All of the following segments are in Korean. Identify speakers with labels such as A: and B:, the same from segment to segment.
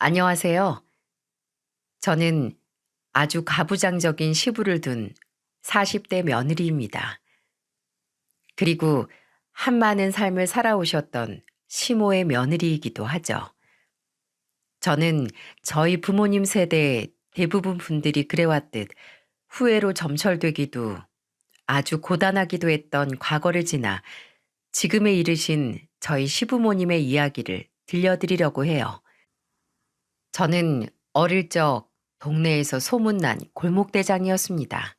A: 안녕하세요. 저는 아주 가부장적인 시부를 둔 40대 며느리입니다. 그리고 한많은 삶을 살아오셨던 시모의 며느리이기도 하죠. 저는 저희 부모님 세대 대부분 분들이 그래왔듯 후회로 점철되기도 아주 고단하기도 했던 과거를 지나 지금에 이르신 저희 시부모님의 이야기를 들려드리려고 해요. 저는 어릴 적 동네에서 소문난 골목대장이었습니다.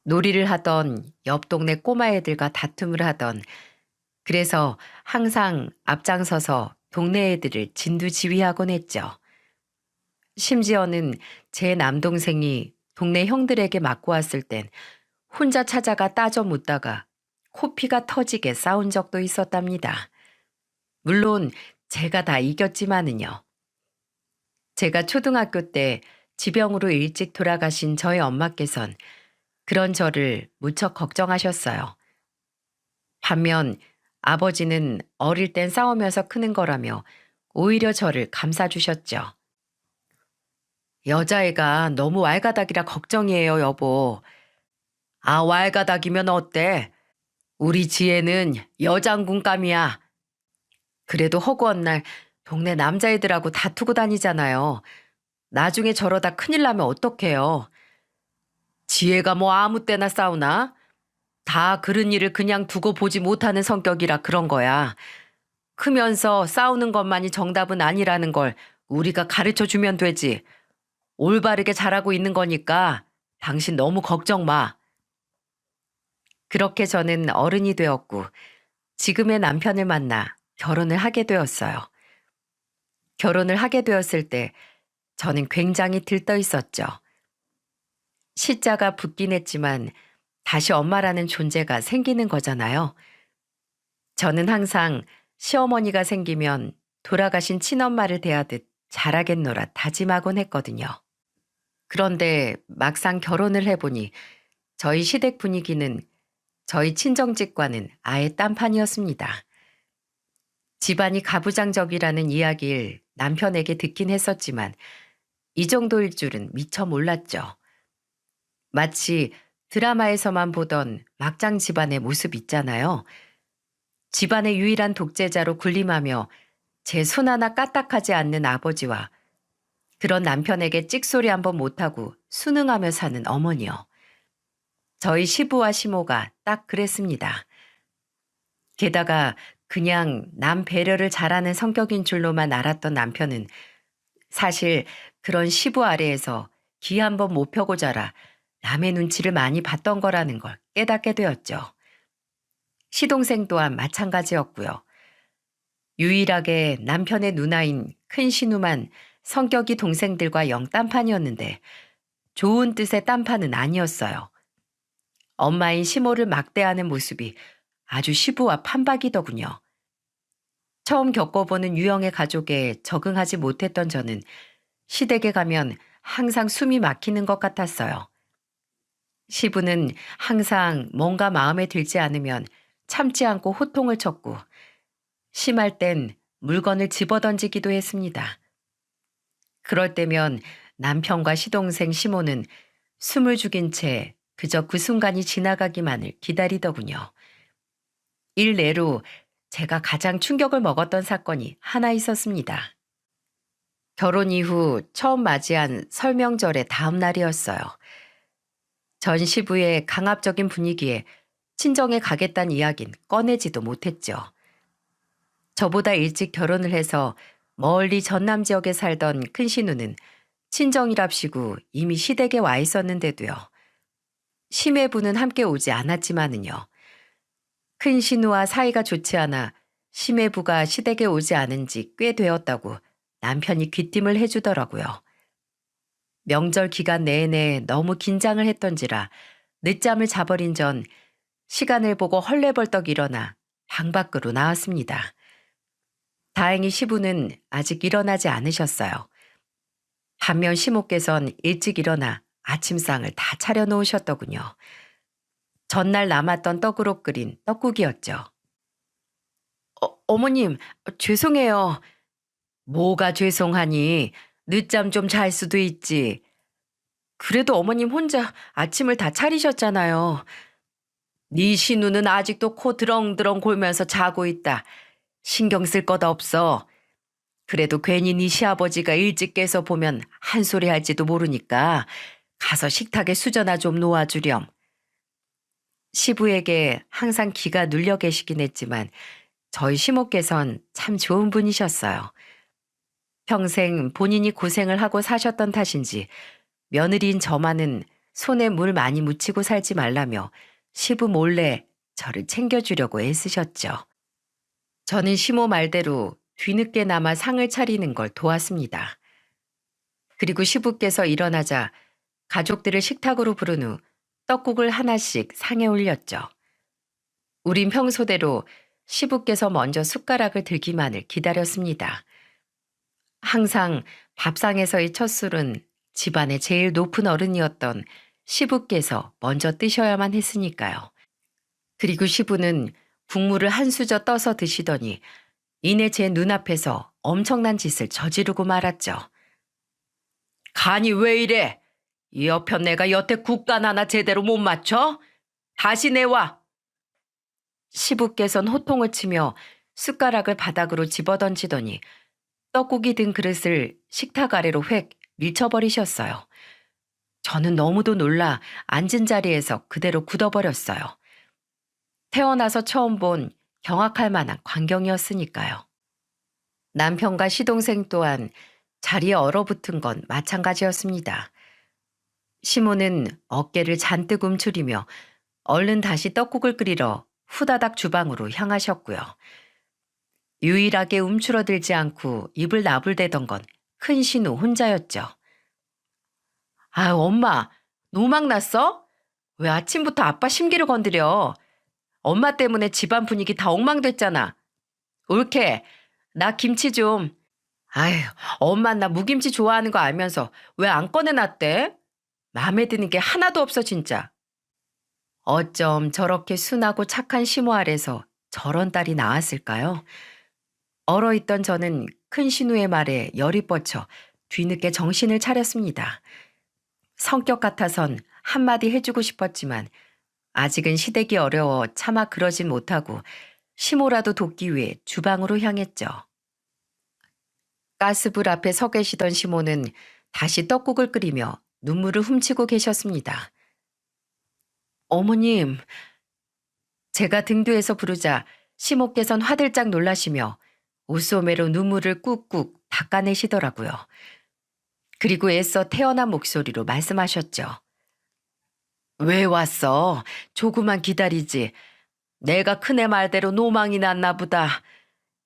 A: 놀이를 하던 옆 동네 꼬마애들과 다툼을 하던 그래서 항상 앞장서서 동네 애들을 진두지휘하곤 했죠. 심지어는 제 남동생이 동네 형들에게 맞고 왔을 땐 혼자 찾아가 따져 묻다가 코피가 터지게 싸운 적도 있었답니다. 물론 제가 다 이겼지만은요. 제가 초등학교 때 지병으로 일찍 돌아가신 저희 엄마께선 그런 저를 무척 걱정하셨어요. 반면 아버지는 어릴 땐 싸우면서 크는 거라며 오히려 저를 감싸주셨죠. 여자애가 너무 왈가닥이라 걱정이에요, 여보. 아, 왈가닥이면 어때? 우리 지혜는 여장군감이야. 그래도 허구한 날 동네 남자애들하고 다투고 다니잖아요. 나중에 저러다 큰일 나면 어떡해요. 지혜가 뭐 아무 때나 싸우나? 다 그런 일을 그냥 두고 보지 못하는 성격이라 그런 거야. 크면서 싸우는 것만이 정답은 아니라는 걸 우리가 가르쳐 주면 되지. 올바르게 잘하고 있는 거니까 당신 너무 걱정 마. 그렇게 저는 어른이 되었고 지금의 남편을 만나 결혼을 하게 되었어요. 결혼을 하게 되었을 때 저는 굉장히 들떠 있었죠. 시자가 붙긴 했지만 다시 엄마라는 존재가 생기는 거잖아요. 저는 항상 시어머니가 생기면 돌아가신 친엄마를 대하듯 잘하겠노라 다짐하곤 했거든요. 그런데 막상 결혼을 해보니 저희 시댁 분위기는 저희 친정집과는 아예 딴판이었습니다. 집안이 가부장적이라는 이야기를 남편에게 듣긴 했었지만 이 정도일 줄은 미처 몰랐죠. 마치 드라마에서만 보던 막장 집안의 모습 있잖아요. 집안의 유일한 독재자로 군림하며 제 손 하나 까딱하지 않는 아버지와 그런 남편에게 찍소리 한번 못하고 순응하며 사는 어머니요. 저희 시부와 시모가 딱 그랬습니다. 게다가 그냥 남 배려를 잘하는 성격인 줄로만 알았던 남편은 사실 그런 시부 아래에서 기 한번 못 펴고 자라 남의 눈치를 많이 봤던 거라는 걸 깨닫게 되었죠. 시동생 또한 마찬가지였고요. 유일하게 남편의 누나인 큰 신우만 성격이 동생들과 영 딴판이었는데 좋은 뜻의 딴판은 아니었어요. 엄마인 시모를 막대하는 모습이 아주 시부와 판박이더군요. 처음 겪어보는 유형의 가족에 적응하지 못했던 저는 시댁에 가면 항상 숨이 막히는 것 같았어요. 시부는 항상 뭔가 마음에 들지 않으면 참지 않고 호통을 쳤고 심할 땐 물건을 집어던지기도 했습니다. 그럴 때면 남편과 시동생 시모는 숨을 죽인 채 그저 그 순간이 지나가기만을 기다리더군요. 일례로 제가 가장 충격을 먹었던 사건이 하나 있었습니다. 결혼 이후 처음 맞이한 설명절의 다음 날이었어요. 전 시부의 강압적인 분위기에 친정에 가겠다는 이야긴 꺼내지도 못했죠. 저보다 일찍 결혼을 해서 멀리 전남 지역에 살던 큰 신우는 친정이랍시고 이미 시댁에 와 있었는데도요. 시매부는 함께 오지 않았지만은요. 큰 신우와 사이가 좋지 않아 시매부가 시댁에 오지 않은 지 꽤 되었다고 남편이 귀띔을 해주더라고요. 명절 기간 내내 너무 긴장을 했던지라 늦잠을 자버린 전 시간을 보고 헐레벌떡 일어나 방 밖으로 나왔습니다. 다행히 시부는 아직 일어나지 않으셨어요. 반면 시모께선 일찍 일어나 아침상을 다 차려놓으셨더군요. 전날 남았던 떡으로 끓인 떡국이었죠. 어머님, 죄송해요. 뭐가 죄송하니? 늦잠 좀 잘 수도 있지. 그래도 어머님 혼자 아침을 다 차리셨잖아요. 네 신우는 아직도 코 드렁드렁 골면서 자고 있다. 신경 쓸 것 없어. 그래도 괜히 네 시아버지가 일찍 깨서 보면 한 소리 할지도 모르니까 가서 식탁에 수저나 좀 놓아주렴. 시부에게 항상 기가 눌려 계시긴 했지만 저희 시모께선 참 좋은 분이셨어요. 평생 본인이 고생을 하고 사셨던 탓인지 며느리인 저만은 손에 물 많이 묻히고 살지 말라며 시부 몰래 저를 챙겨주려고 애쓰셨죠. 저는 시모 말대로 뒤늦게나마 상을 차리는 걸 도왔습니다. 그리고 시부께서 일어나자 가족들을 식탁으로 부른 후 떡국을 하나씩 상에 올렸죠. 우린 평소대로 시부께서 먼저 숟가락을 들기만을 기다렸습니다. 항상 밥상에서의 첫 술은 집안의 제일 높은 어른이었던 시부께서 먼저 뜨셔야만 했으니까요. 그리고 시부는 국물을 한 수저 떠서 드시더니 이내 제 눈앞에서 엄청난 짓을 저지르고 말았죠. 간이 왜 이래? 이 여편 내가 여태 국간 하나 제대로 못 맞춰? 다시 내와! 시부께선 호통을 치며 숟가락을 바닥으로 집어던지더니 떡국이 든 그릇을 식탁 아래로 획 밀쳐버리셨어요. 저는 너무도 놀라 앉은 자리에서 그대로 굳어버렸어요. 태어나서 처음 본 경악할 만한 광경이었으니까요. 남편과 시동생 또한 자리에 얼어붙은 건 마찬가지였습니다. 시모는 어깨를 잔뜩 움츠리며 얼른 다시 떡국을 끓이러 후다닥 주방으로 향하셨고요. 유일하게 움츠러들지 않고 입을 나불대던 건 큰 신우 혼자였죠. 아, 엄마, 노막 났어? 왜 아침부터 아빠 심기를 건드려? 엄마 때문에 집안 분위기 다 엉망됐잖아. 옳게, 나 김치 좀. 아휴, 엄마 나 무김치 좋아하는 거 알면서 왜 안 꺼내놨대? 마음에 드는 게 하나도 없어 진짜. 어쩜 저렇게 순하고 착한 시모 아래서 저런 딸이 나왔을까요? 얼어있던 저는 큰 신우의 말에 열이 뻗쳐 뒤늦게 정신을 차렸습니다. 성격 같아선 한마디 해주고 싶었지만 아직은 시댁이 어려워 차마 그러진 못하고 시모라도 돕기 위해 주방으로 향했죠. 가스불 앞에 서 계시던 시모는 다시 떡국을 끓이며 눈물을 훔치고 계셨습니다. 어머님, 제가 등두에서 부르자 시모께선 화들짝 놀라시며 옷소매로 눈물을 꾹꾹 닦아내시더라고요. 그리고 애써 태어난 목소리로 말씀하셨죠. 왜 왔어? 조금만 기다리지. 내가 큰애 말대로 노망이 났나 보다.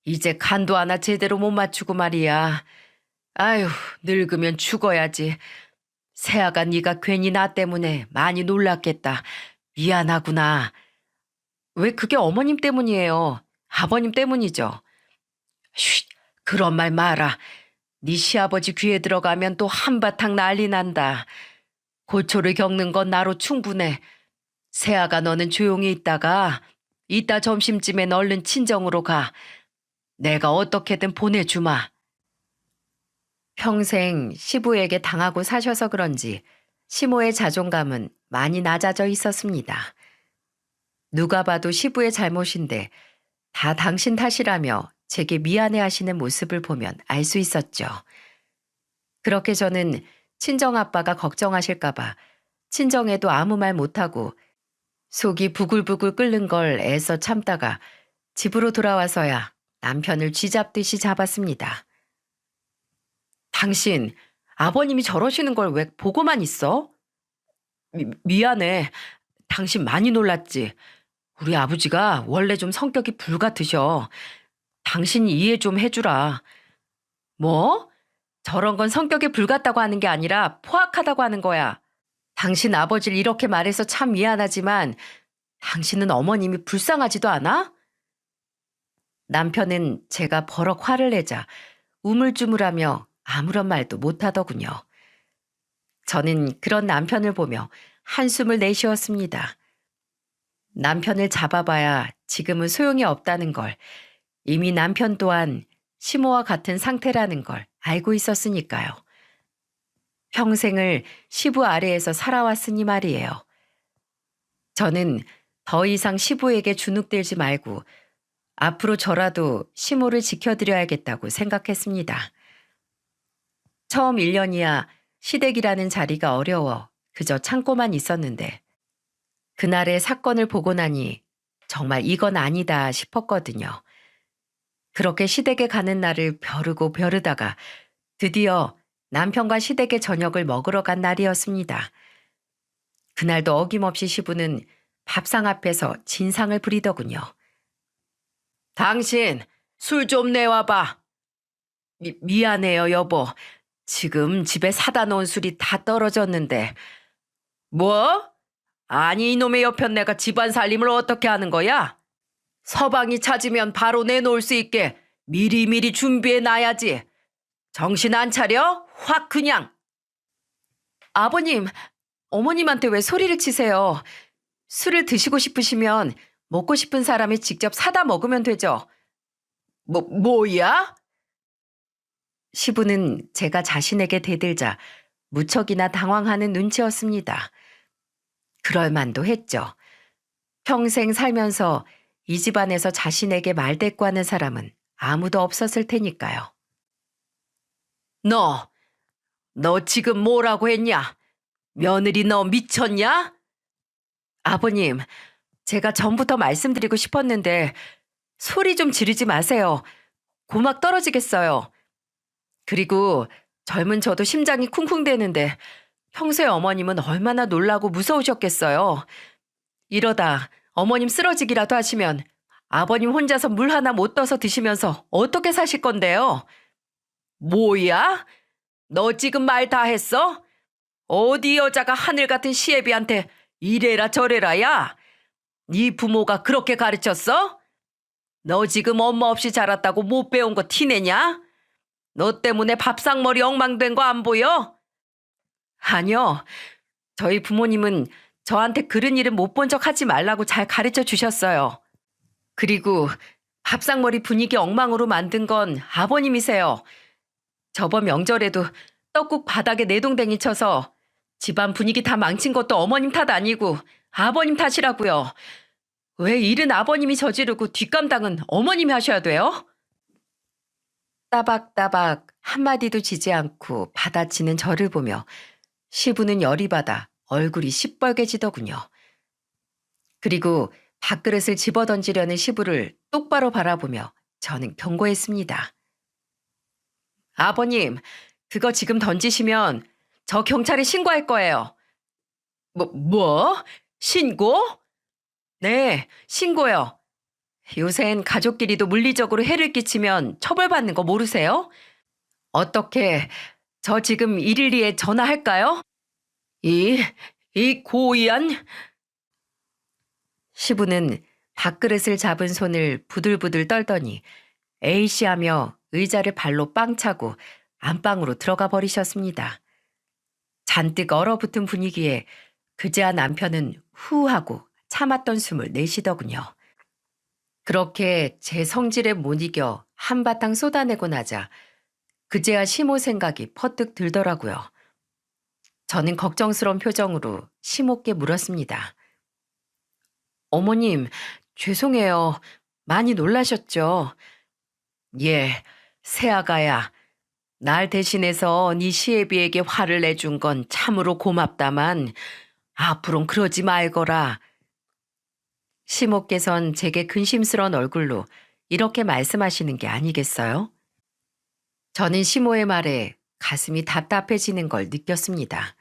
A: 이제 간도 하나 제대로 못 맞추고 말이야. 아휴, 늙으면 죽어야지. 새아가 네가 괜히 나 때문에 많이 놀랐겠다. 미안하구나. 왜 그게 어머님 때문이에요. 아버님 때문이죠. 쉿, 그런 말 마라. 네 시아버지 귀에 들어가면 또 한바탕 난리 난다. 고초를 겪는 건 나로 충분해. 새아가 너는 조용히 있다가 이따 점심쯤엔 얼른 친정으로 가. 내가 어떻게든 보내주마. 평생 시부에게 당하고 사셔서 그런지 시모의 자존감은 많이 낮아져 있었습니다. 누가 봐도 시부의 잘못인데 다 당신 탓이라며 제게 미안해하시는 모습을 보면 알 수 있었죠. 그렇게 저는 친정아빠가 걱정하실까봐 친정에도 아무 말 못하고 속이 부글부글 끓는 걸 애써 참다가 집으로 돌아와서야 남편을 쥐잡듯이 잡았습니다. 당신, 아버님이 저러시는 걸 왜 보고만 있어? 미안해. 당신 많이 놀랐지. 우리 아버지가 원래 좀 성격이 불같으셔. 당신이 이해 좀 해주라. 뭐? 저런 건 성격이 불같다고 하는 게 아니라 포악하다고 하는 거야. 당신 아버지를 이렇게 말해서 참 미안하지만 당신은 어머님이 불쌍하지도 않아? 남편은 제가 버럭 화를 내자 우물쭈물하며 아무런 말도 못하더군요. 저는 그런 남편을 보며 한숨을 내쉬었습니다. 남편을 잡아봐야 지금은 소용이 없다는 걸 이미 남편 또한 시모와 같은 상태라는 걸 알고 있었으니까요. 평생을 시부 아래에서 살아왔으니 말이에요. 저는 더 이상 시부에게 주눅들지 말고 앞으로 저라도 시모를 지켜드려야겠다고 생각했습니다. 처음 1년이야 시댁이라는 자리가 어려워 그저 참고만 있었는데 그날의 사건을 보고 나니 정말 이건 아니다 싶었거든요. 그렇게 시댁에 가는 날을 벼르고 벼르다가 드디어 남편과 시댁의 저녁을 먹으러 간 날이었습니다. 그날도 어김없이 시부는 밥상 앞에서 진상을 부리더군요. 당신 술 좀 내와봐. 미안해요 여보. 지금 집에 사다 놓은 술이 다 떨어졌는데. 뭐? 아니 이놈의 여편 내가 집안 살림을 어떻게 하는 거야? 서방이 찾으면 바로 내놓을 수 있게 미리미리 준비해 놔야지. 정신 안 차려? 확 그냥. 아버님, 어머님한테 왜 소리를 치세요? 술을 드시고 싶으시면 먹고 싶은 사람이 직접 사다 먹으면 되죠. 뭐야? 시부는 제가 자신에게 대들자 무척이나 당황하는 눈치였습니다. 그럴 만도 했죠. 평생 살면서 이 집안에서 자신에게 말대꾸하는 사람은 아무도 없었을 테니까요. 너 지금 뭐라고 했냐? 며느리 너 미쳤냐? 아버님, 제가 전부터 말씀드리고 싶었는데 소리 좀 지르지 마세요. 고막 떨어지겠어요. 그리고 젊은 저도 심장이 쿵쿵대는데 평소에 어머님은 얼마나 놀라고 무서우셨겠어요. 이러다 어머님 쓰러지기라도 하시면 아버님 혼자서 물 하나 못 떠서 드시면서 어떻게 사실 건데요? 뭐야? 너 지금 말 다 했어? 어디 여자가 하늘 같은 시애비한테 이래라 저래라야? 네 부모가 그렇게 가르쳤어? 너 지금 엄마 없이 자랐다고 못 배운 거 티내냐? 너 때문에 밥상머리 엉망된 거 안 보여? 아니요. 저희 부모님은 저한테 그런 일은 못 본 척 하지 말라고 잘 가르쳐 주셨어요. 그리고 밥상머리 분위기 엉망으로 만든 건 아버님이세요. 저번 명절에도 떡국 바닥에 내동댕이 쳐서 집안 분위기 다 망친 것도 어머님 탓 아니고 아버님 탓이라고요. 왜 일은 아버님이 저지르고 뒷감당은 어머님이 하셔야 돼요? 따박따박 한마디도 지지 않고 받아치는 저를 보며 시부는 열이 받아 얼굴이 시뻘개지더군요. 그리고 밥그릇을 집어던지려는 시부를 똑바로 바라보며 저는 경고했습니다. 아버님, 그거 지금 던지시면 저 경찰에 신고할 거예요. 뭐? 신고? 네, 신고요. 요샌 가족끼리도 물리적으로 해를 끼치면 처벌받는 거 모르세요? 어떻게 저 지금 112에 전화할까요? 이 고의한? 시부는 밥그릇을 잡은 손을 부들부들 떨더니 에이씨 하며 의자를 발로 빵 차고 안방으로 들어가 버리셨습니다. 잔뜩 얼어붙은 분위기에 그제야 남편은 후 하고 참았던 숨을 내쉬더군요. 그렇게 제 성질에 못 이겨 한바탕 쏟아내고 나자 그제야 시모 생각이 퍼뜩 들더라고요. 저는 걱정스러운 표정으로 시모께 물었습니다. 어머님, 죄송해요. 많이 놀라셨죠? 예, 새아가야. 날 대신해서 네 시애비에게 화를 내준 건 참으로 고맙다만 앞으론 그러지 말거라. 시모께선 제게 근심스러운 얼굴로 이렇게 말씀하시는 게 아니겠어요? 저는 시모의 말에 가슴이 답답해지는 걸 느꼈습니다.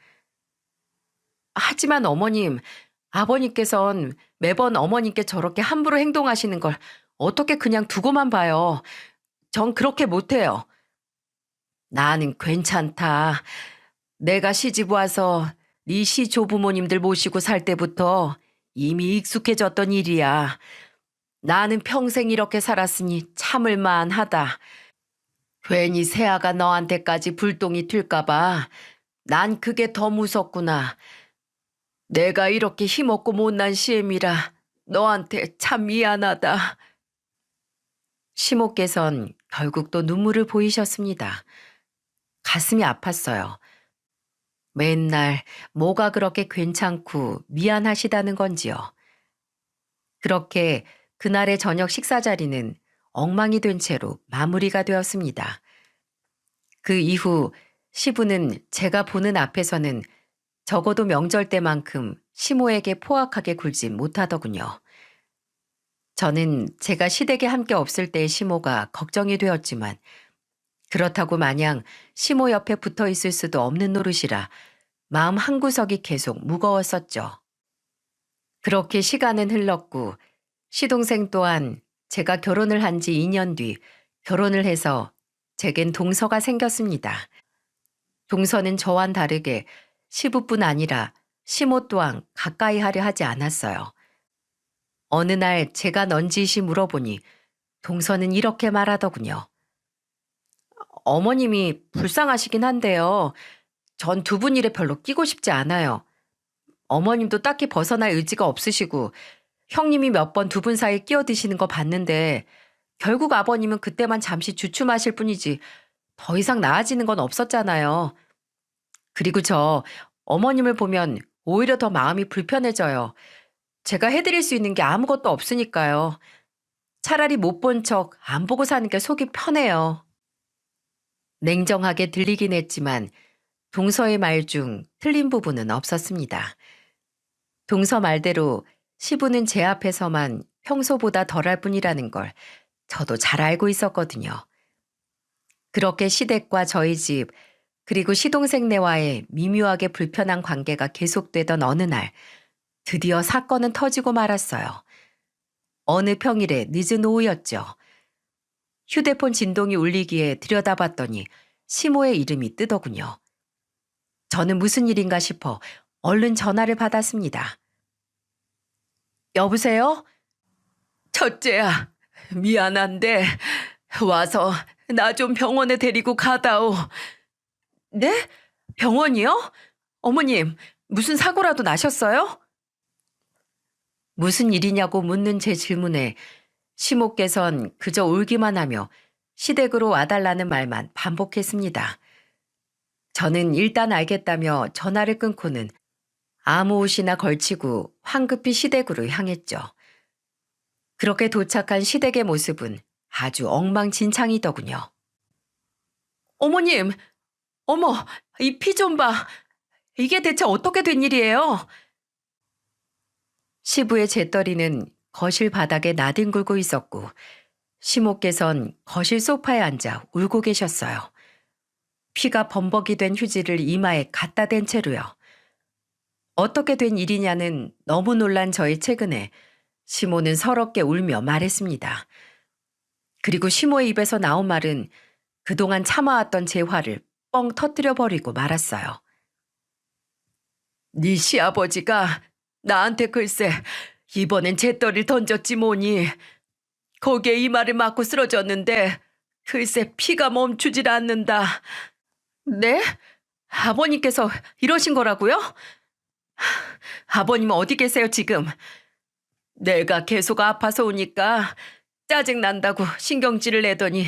A: 하지만 어머님, 아버님께선 매번 어머님께 저렇게 함부로 행동하시는 걸 어떻게 그냥 두고만 봐요. 전 그렇게 못해요. 나는 괜찮다. 내가 시집 와서 네 시조부모님들 모시고 살 때부터 이미 익숙해졌던 일이야. 나는 평생 이렇게 살았으니 참을 만하다. 괜히 새아가 너한테까지 불똥이 튈까봐 난 그게 더 무섭구나. 내가 이렇게 힘없고 못난 시엠이라 너한테 참 미안하다. 시모께선 결국 또 눈물을 보이셨습니다. 가슴이 아팠어요. 맨날 뭐가 그렇게 괜찮고 미안하시다는 건지요. 그렇게 그날의 저녁 식사 자리는 엉망이 된 채로 마무리가 되었습니다. 그 이후 시부는 제가 보는 앞에서는 적어도 명절 때만큼 시모에게 포악하게 굴지 못하더군요. 저는 제가 시댁에 함께 없을 때의 시모가 걱정이 되었지만 그렇다고 마냥 시모 옆에 붙어 있을 수도 없는 노릇이라 마음 한구석이 계속 무거웠었죠. 그렇게 시간은 흘렀고 시동생 또한 제가 결혼을 한 지 2년 뒤 결혼을 해서 제겐 동서가 생겼습니다. 동서는 저와는 다르게 시부뿐 아니라 시모 또한 가까이 하려 하지 않았어요. 어느 날 제가 넌지시 물어보니 동서는 이렇게 말하더군요. 어머님이 불쌍하시긴 한데요. 전 두 분 일에 별로 끼고 싶지 않아요. 어머님도 딱히 벗어날 의지가 없으시고 형님이 몇 번 두 분 사이에 끼어드시는 거 봤는데 결국 아버님은 그때만 잠시 주춤하실 뿐이지 더 이상 나아지는 건 없었잖아요. 그리고 저 어머님을 보면 오히려 더 마음이 불편해져요. 제가 해드릴 수 있는 게 아무것도 없으니까요. 차라리 못 본 척 안 보고 사는 게 속이 편해요. 냉정하게 들리긴 했지만 동서의 말 중 틀린 부분은 없었습니다. 동서 말대로 시부는 제 앞에서만 평소보다 덜할 뿐이라는 걸 저도 잘 알고 있었거든요. 그렇게 시댁과 저희 집 그리고 시동생네와의 미묘하게 불편한 관계가 계속되던 어느 날 드디어 사건은 터지고 말았어요. 어느 평일에 늦은 오후였죠. 휴대폰 진동이 울리기에 들여다봤더니 시모의 이름이 뜨더군요. 저는 무슨 일인가 싶어 얼른 전화를 받았습니다. 여보세요? 첫째야, 미안한데 와서 나 좀 병원에 데리고 가다오. 네? 병원이요? 어머님, 무슨 사고라도 나셨어요? 무슨 일이냐고 묻는 제 질문에 시모께선 그저 울기만 하며 시댁으로 와달라는 말만 반복했습니다. 저는 일단 알겠다며 전화를 끊고는 아무 옷이나 걸치고 황급히 시댁으로 향했죠. 그렇게 도착한 시댁의 모습은 아주 엉망진창이더군요. 어머님, 어머, 이 피 좀 봐. 이게 대체 어떻게 된 일이에요? 시부의 재떨이는 거실 바닥에 나뒹굴고 있었고 시모께선 거실 소파에 앉아 울고 계셨어요. 피가 범벅이 된 휴지를 이마에 갖다 댄 채로요. 어떻게 된 일이냐는 너무 놀란 저의 최근에 시모는 서럽게 울며 말했습니다. 그리고 시모의 입에서 나온 말은 그동안 참아왔던 제 화를 뻥 터뜨려 버리고 말았어요. 네 시아버지가 나한테 글쎄 이번엔 재떨이를 던졌지 뭐니. 거기에 이마를 맞고 쓰러졌는데 글쎄 피가 멈추질 않는다. 네? 아버님께서 이러신 거라고요? 아버님은 어디 계세요 지금? 내가 계속 아파서 오니까 짜증난다고 신경질을 내더니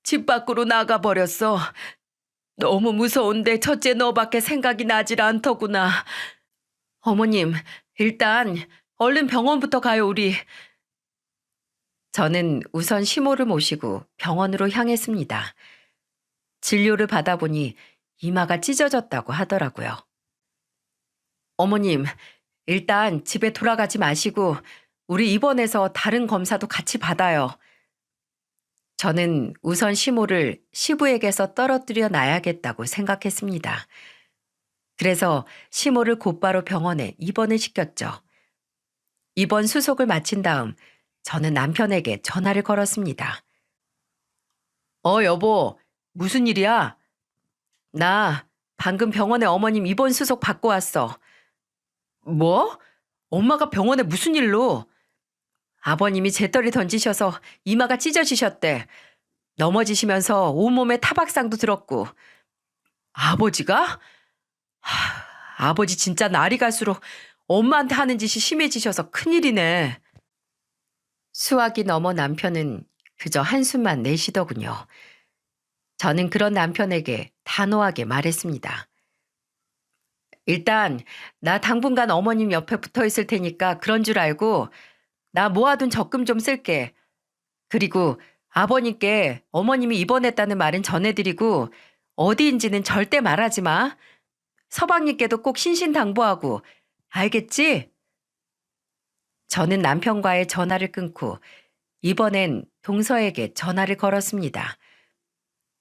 A: 집 밖으로 나가버렸어. 너무 무서운데 첫째 너밖에 생각이 나질 않더구나. 어머님, 일단 얼른 병원부터 가요 우리. 저는 우선 시모를 모시고 병원으로 향했습니다. 진료를 받아보니 이마가 찢어졌다고 하더라고요. 어머님, 일단 집에 돌아가지 마시고 우리 입원해서 다른 검사도 같이 받아요. 저는 우선 시모를 시부에게서 떨어뜨려 놔야겠다고 생각했습니다. 그래서 시모를 곧바로 병원에 입원을 시켰죠. 입원 수속을 마친 다음 저는 남편에게 전화를 걸었습니다. 여보, 무슨 일이야? 나 방금 병원에 어머님 입원 수속 받고 왔어. 뭐? 엄마가 병원에 무슨 일로? 아버님이 재떨이 던지셔서 이마가 찢어지셨대. 넘어지시면서 온몸에 타박상도 들었고. 아버지가? 아버지 진짜 날이 갈수록 엄마한테 하는 짓이 심해지셔서 큰일이네. 수학이 넘어 남편은 그저 한숨만 내쉬더군요. 저는 그런 남편에게 단호하게 말했습니다. 일단 나 당분간 어머님 옆에 붙어 있을 테니까 그런 줄 알고 나 모아둔 적금 좀 쓸게. 그리고 아버님께 어머님이 입원했다는 말은 전해드리고 어디인지는 절대 말하지 마. 서방님께도 꼭 신신당부하고. 알겠지? 저는 남편과의 전화를 끊고 이번엔 동서에게 전화를 걸었습니다.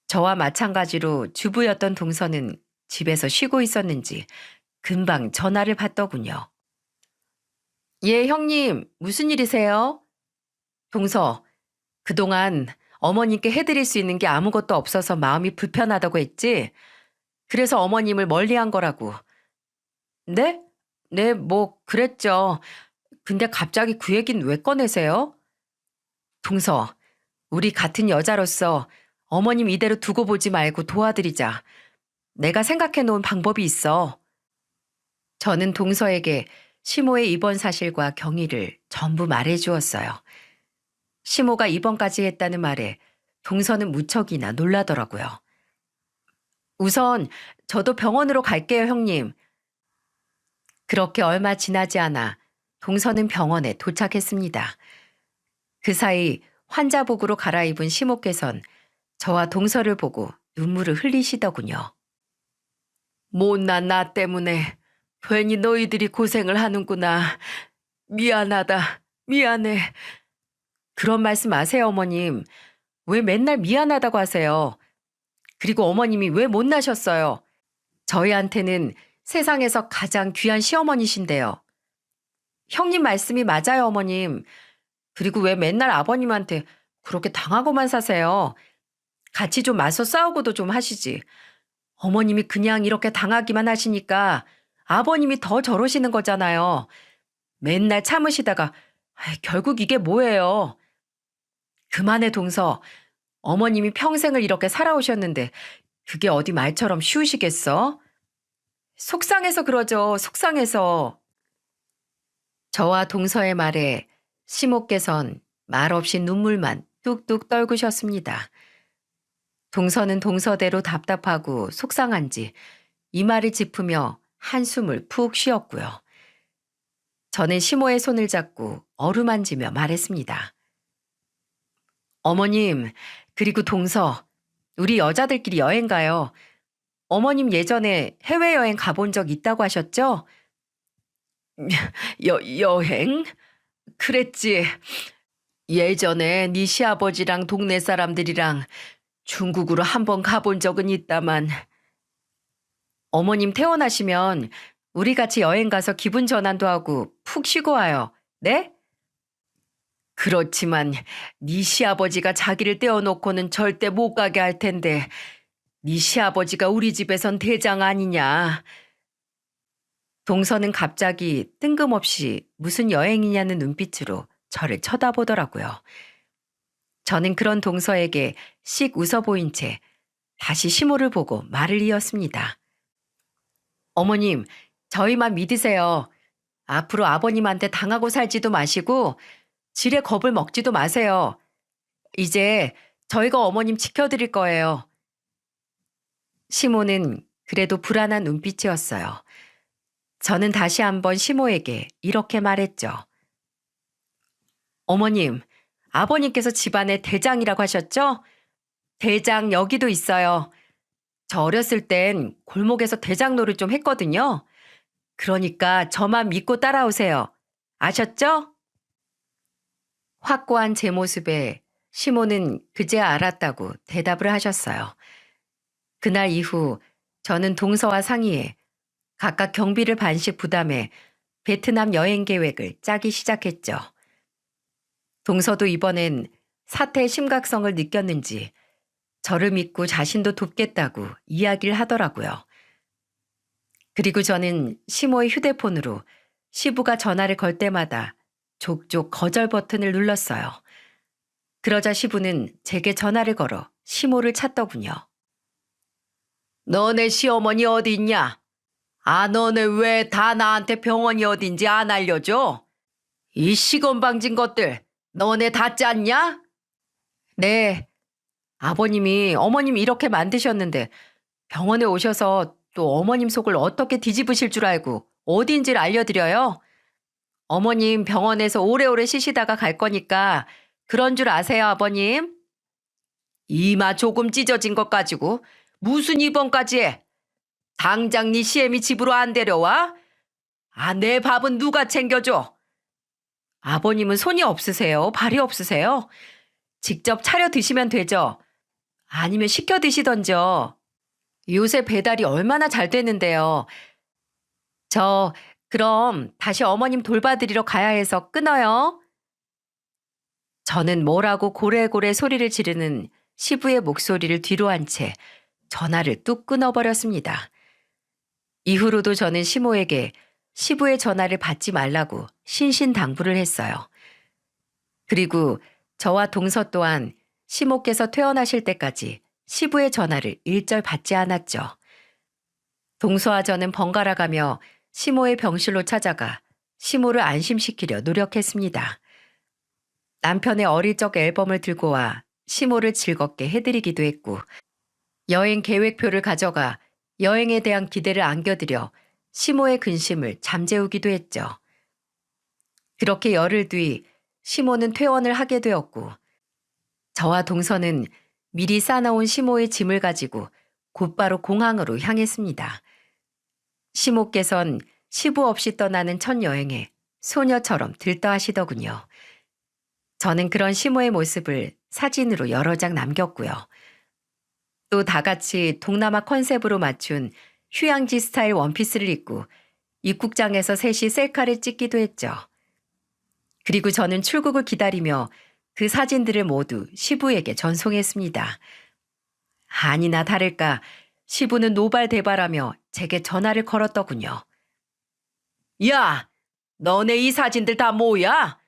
A: 저와 마찬가지로 주부였던 동서는 집에서 쉬고 있었는지 금방 전화를 받더군요. 예, 형님, 무슨 일이세요? 동서, 그동안 어머님께 해드릴 수 있는 게 아무것도 없어서 마음이 불편하다고 했지? 그래서 어머님을 멀리한 거라고. 네? 네, 뭐 그랬죠. 근데 갑자기 그 얘긴 왜 꺼내세요? 동서, 우리 같은 여자로서 어머님 이대로 두고 보지 말고 도와드리자. 내가 생각해 놓은 방법이 있어. 저는 동서에게 시모의 입원 사실과 경위를 전부 말해 주었어요. 시모가 입원까지 했다는 말에 동서는 무척이나 놀라더라고요. 우선 저도 병원으로 갈게요, 형님. 그렇게 얼마 지나지 않아 동서는 병원에 도착했습니다. 그 사이 환자복으로 갈아입은 시모께선 저와 동서를 보고 눈물을 흘리시더군요. 못난 나 때문에 괜히 너희들이 고생을 하는구나. 미안하다. 미안해. 그런 말씀 마세요, 어머님. 왜 맨날 미안하다고 하세요? 그리고 어머님이 왜 못 나셨어요? 저희한테는 세상에서 가장 귀한 시어머니신데요. 형님 말씀이 맞아요, 어머님. 그리고 왜 맨날 아버님한테 그렇게 당하고만 사세요? 같이 좀 맞서 싸우고도 좀 하시지. 어머님이 그냥 이렇게 당하기만 하시니까 아버님이 더 저러시는 거잖아요. 맨날 참으시다가 결국 이게 뭐예요? 그만해, 동서. 어머님이 평생을 이렇게 살아오셨는데 그게 어디 말처럼 쉬우시겠어? 속상해서 그러죠. 속상해서. 저와 동서의 말에 시모께선 말없이 눈물만 뚝뚝 떨구셨습니다. 동서는 동서대로 답답하고 속상한지 이마를 짚으며 한숨을 푹 쉬었고요. 저는 시모의 손을 잡고 어루만지며 말했습니다. 어머님, 그리고 동서, 우리 여자들끼리 여행 가요. 어머님 예전에 해외여행 가본 적 있다고 하셨죠? 여행? 그랬지. 예전에 네 시아버지랑 동네 사람들이랑 중국으로 한번 가본 적은 있다만. 어머님 퇴원하시면 우리 같이 여행 가서 기분 전환도 하고 푹 쉬고 와요. 네? 그렇지만 네 시아버지가 자기를 떼어놓고는 절대 못 가게 할 텐데 네 시아버지가 우리 집에선 대장 아니냐. 동서는 갑자기 뜬금없이 무슨 여행이냐는 눈빛으로 저를 쳐다보더라고요. 저는 그런 동서에게 씩 웃어 보인 채 다시 시모를 보고 말을 이었습니다. 어머님, 저희만 믿으세요. 앞으로 아버님한테 당하고 살지도 마시고 지레 겁을 먹지도 마세요. 이제 저희가 어머님 지켜드릴 거예요. 시모는 그래도 불안한 눈빛이었어요. 저는 다시 한번 시모에게 이렇게 말했죠. 어머님, 아버님께서 집안의 대장이라고 하셨죠? 대장 여기도 있어요. 저 어렸을 땐 골목에서 대장 노릇 좀 했거든요. 그러니까 저만 믿고 따라오세요. 아셨죠? 확고한 제 모습에 시모는 그제야 알았다고 대답을 하셨어요. 그날 이후 저는 동서와 상의해 각각 경비를 반씩 부담해 베트남 여행 계획을 짜기 시작했죠. 동서도 이번엔 사태의 심각성을 느꼈는지 저를 믿고 자신도 돕겠다고 이야기를 하더라고요. 그리고 저는 시모의 휴대폰으로 시부가 전화를 걸 때마다 족족 거절 버튼을 눌렀어요. 그러자 시부는 제게 전화를 걸어 시모를 찾더군요. 너네 시어머니 어디 있냐? 아, 너네 왜 다 나한테 병원이 어딘지 안 알려줘? 이 시건방진 것들, 너네 다 짰냐? 네, 아버님이 어머님 이렇게 만드셨는데 병원에 오셔서 또 어머님 속을 어떻게 뒤집으실 줄 알고 어디인지를 알려드려요? 어머님 병원에서 오래오래 쉬시다가 갈 거니까 그런 줄 아세요, 아버님? 이마 조금 찢어진 것 가지고 무슨 입원까지 해? 당장 네 시애미 집으로 안 데려와? 아, 내 밥은 누가 챙겨줘? 아버님은 손이 없으세요? 발이 없으세요? 직접 차려 드시면 되죠? 아니면 시켜 드시던죠. 요새 배달이 얼마나 잘 되는데요. 저 그럼 다시 어머님 돌봐드리러 가야 해서 끊어요. 저는 뭐라고 고래고래 소리를 지르는 시부의 목소리를 뒤로 한 채 전화를 뚝 끊어버렸습니다. 이후로도 저는 시모에게 시부의 전화를 받지 말라고 신신당부를 했어요. 그리고 저와 동서 또한 시모께서 퇴원하실 때까지 시부의 전화를 일절 받지 않았죠. 동서와 저는 번갈아 가며 시모의 병실로 찾아가 시모를 안심시키려 노력했습니다. 남편의 어릴 적 앨범을 들고 와 시모를 즐겁게 해드리기도 했고, 여행 계획표를 가져가 여행에 대한 기대를 안겨드려 시모의 근심을 잠재우기도 했죠. 그렇게 열흘 뒤 시모는 퇴원을 하게 되었고, 저와 동서는 미리 싸놓은 시모의 짐을 가지고 곧바로 공항으로 향했습니다. 시모께선 시부 없이 떠나는 첫 여행에 소녀처럼 들떠하시더군요. 저는 그런 시모의 모습을 사진으로 여러 장 남겼고요. 또 다 같이 동남아 컨셉으로 맞춘 휴양지 스타일 원피스를 입고 입국장에서 셋이 셀카를 찍기도 했죠. 그리고 저는 출국을 기다리며 그 사진들을 모두 시부에게 전송했습니다. 아니나 다를까 시부는 노발대발하며 제게 전화를 걸었더군요. 야, 너네 이 사진들 다 뭐야?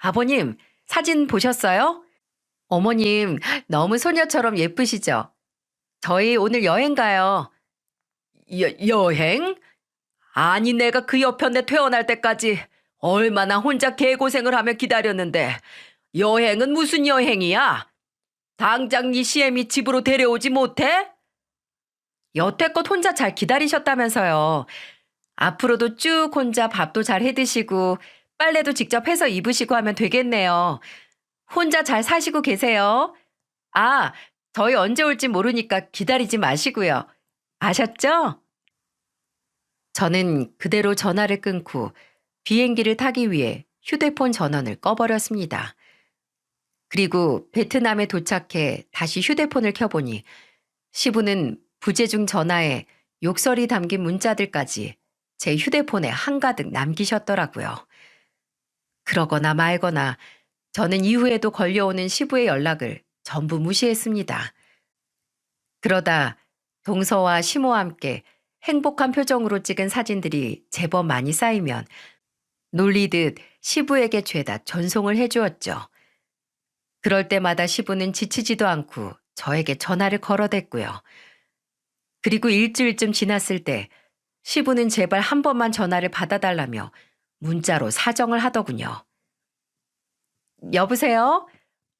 A: 아버님, 사진 보셨어요? 어머님, 너무 소녀처럼 예쁘시죠? 저희 오늘 여행 가요. 여행? 아니, 내가 그 여편네 퇴원할 때까지 얼마나 혼자 개고생을 하며 기다렸는데 여행은 무슨 여행이야? 당장 네 시애미 집으로 데려오지 못해? 여태껏 혼자 잘 기다리셨다면서요. 앞으로도 쭉 혼자 밥도 잘 해드시고 빨래도 직접 해서 입으시고 하면 되겠네요. 혼자 잘 사시고 계세요. 아, 저희 언제 올지 모르니까 기다리지 마시고요. 아셨죠? 저는 그대로 전화를 끊고 비행기를 타기 위해 휴대폰 전원을 꺼버렸습니다. 그리고 베트남에 도착해 다시 휴대폰을 켜보니 시부는 부재중 전화에 욕설이 담긴 문자들까지 제 휴대폰에 한가득 남기셨더라고요. 그러거나 말거나 저는 이후에도 걸려오는 시부의 연락을 전부 무시했습니다. 그러다 동서와 시모와 함께 행복한 표정으로 찍은 사진들이 제법 많이 쌓이면 놀리듯 시부에게 죄다 전송을 해주었죠. 그럴 때마다 시부는 지치지도 않고 저에게 전화를 걸어댔고요. 그리고 일주일쯤 지났을 때 시부는 제발 한 번만 전화를 받아달라며 문자로 사정을 하더군요. 여보세요?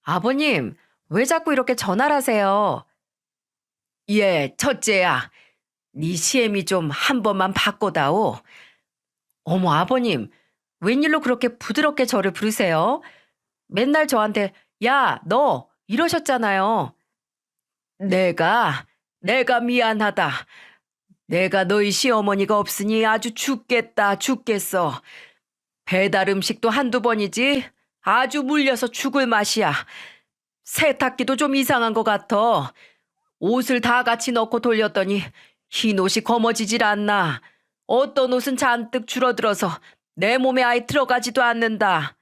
A: 아버님, 왜 자꾸 이렇게 전화를 하세요? 예, 첫째야. 네 시애미 좀 한 번만 바꿔다오. 어머, 아버님, 웬일로 그렇게 부드럽게 저를 부르세요? 맨날 저한테 야, 너 이러셨잖아요. 내가 미안하다. 내가 너희 시어머니가 없으니 아주 죽겠다, 죽겠어. 배달 음식도 한두 번이지 아주 물려서 죽을 맛이야. 세탁기도 좀 이상한 것 같아. 옷을 다 같이 넣고 돌렸더니 흰 옷이 검어지질 않나. 어떤 옷은 잔뜩 줄어들어서 내 몸에 아예 들어가지도 않는다.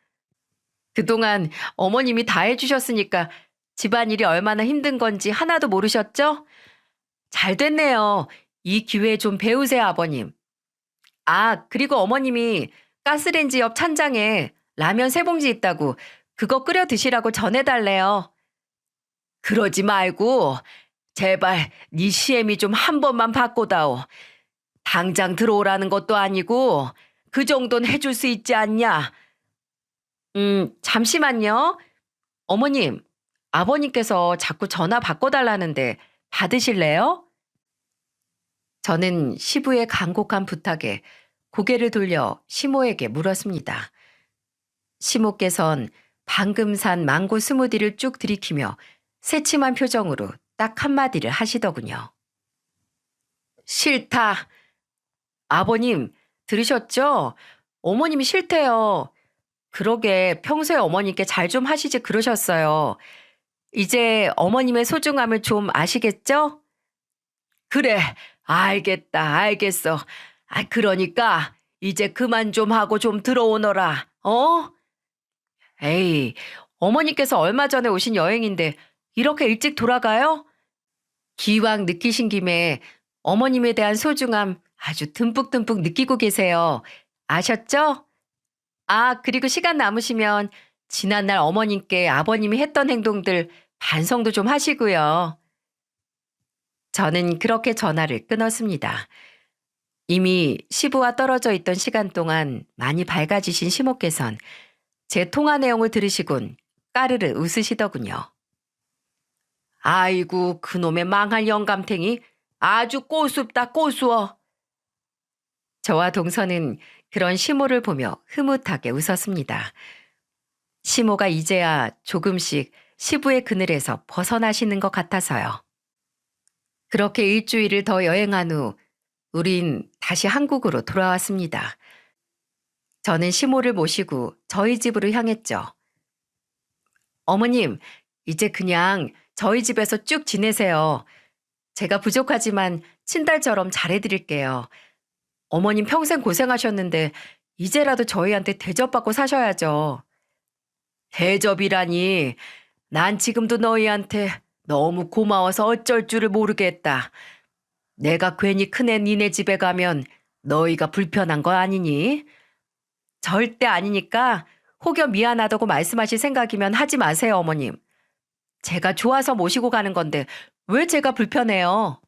A: 그동안 어머님이 다 해주셨으니까 집안일이 얼마나 힘든 건지 하나도 모르셨죠? 잘 됐네요. 이 기회에 좀 배우세요, 아버님. 아, 그리고 어머님이 가스레인지 옆 찬장에 라면 3봉지 있다고 그거 끓여 드시라고 전해달래요. 그러지 말고 제발 네 시애미 좀 한 번만 바꿔다오. 당장 들어오라는 것도 아니고 그 정도는 해줄 수 있지 않냐? 잠시만요. 어머님, 아버님께서 자꾸 전화 바꿔달라는데 받으실래요? 저는 시부의 간곡한 부탁에 고개를 돌려 시모에게 물었습니다. 시모께선 방금 산 망고 스무디를 쭉 들이키며 새침한 표정으로 딱 한마디를 하시더군요. 싫다. 아버님, 들으셨죠? 어머님이 싫대요. 그러게 평소에 어머님께 잘 좀 하시지 그러셨어요. 이제 어머님의 소중함을 좀 아시겠죠? 그래, 알겠다, 알겠어. 그러니까 이제 그만 좀 하고 좀 들어오너라, 어? 에이, 어머니께서 얼마 전에 오신 여행인데 이렇게 일찍 돌아가요? 기왕 느끼신 김에 어머님에 대한 소중함 아주 듬뿍듬뿍 느끼고 계세요. 아셨죠? 그리고 시간 남으시면 지난날 어머님께 아버님이 했던 행동들 반성도 좀 하시고요. 저는 그렇게 전화를 끊었습니다. 이미 시부와 떨어져 있던 시간 동안 많이 밝아지신 시모께선 제 통화 내용을 들으시곤 까르르 웃으시더군요. 아이고 그놈의 망할 영감탱이 아주 꼬숩다 꼬수어. 저와 동서는 그런 시모를 보며 흐뭇하게 웃었습니다. 시모가 이제야 조금씩 시부의 그늘에서 벗어나시는 것 같아서요. 그렇게 일주일을 더 여행한 후 우린 다시 한국으로 돌아왔습니다. 저는 시모를 모시고 저희 집으로 향했죠. 어머님, 이제 그냥 저희 집에서 쭉 지내세요. 제가 부족하지만 친딸처럼 잘해드릴게요. 어머님 평생 고생하셨는데 이제라도 저희한테 대접받고 사셔야죠. 대접이라니. 난 지금도 너희한테 너무 고마워서 어쩔 줄을 모르겠다. 내가 괜히 큰애 니네 집에 가면 너희가 불편한 거 아니니? 절대 아니니까 혹여 미안하다고 말씀하실 생각이면 하지 마세요, 어머님. 제가 좋아서 모시고 가는 건데 왜 제가 불편해요?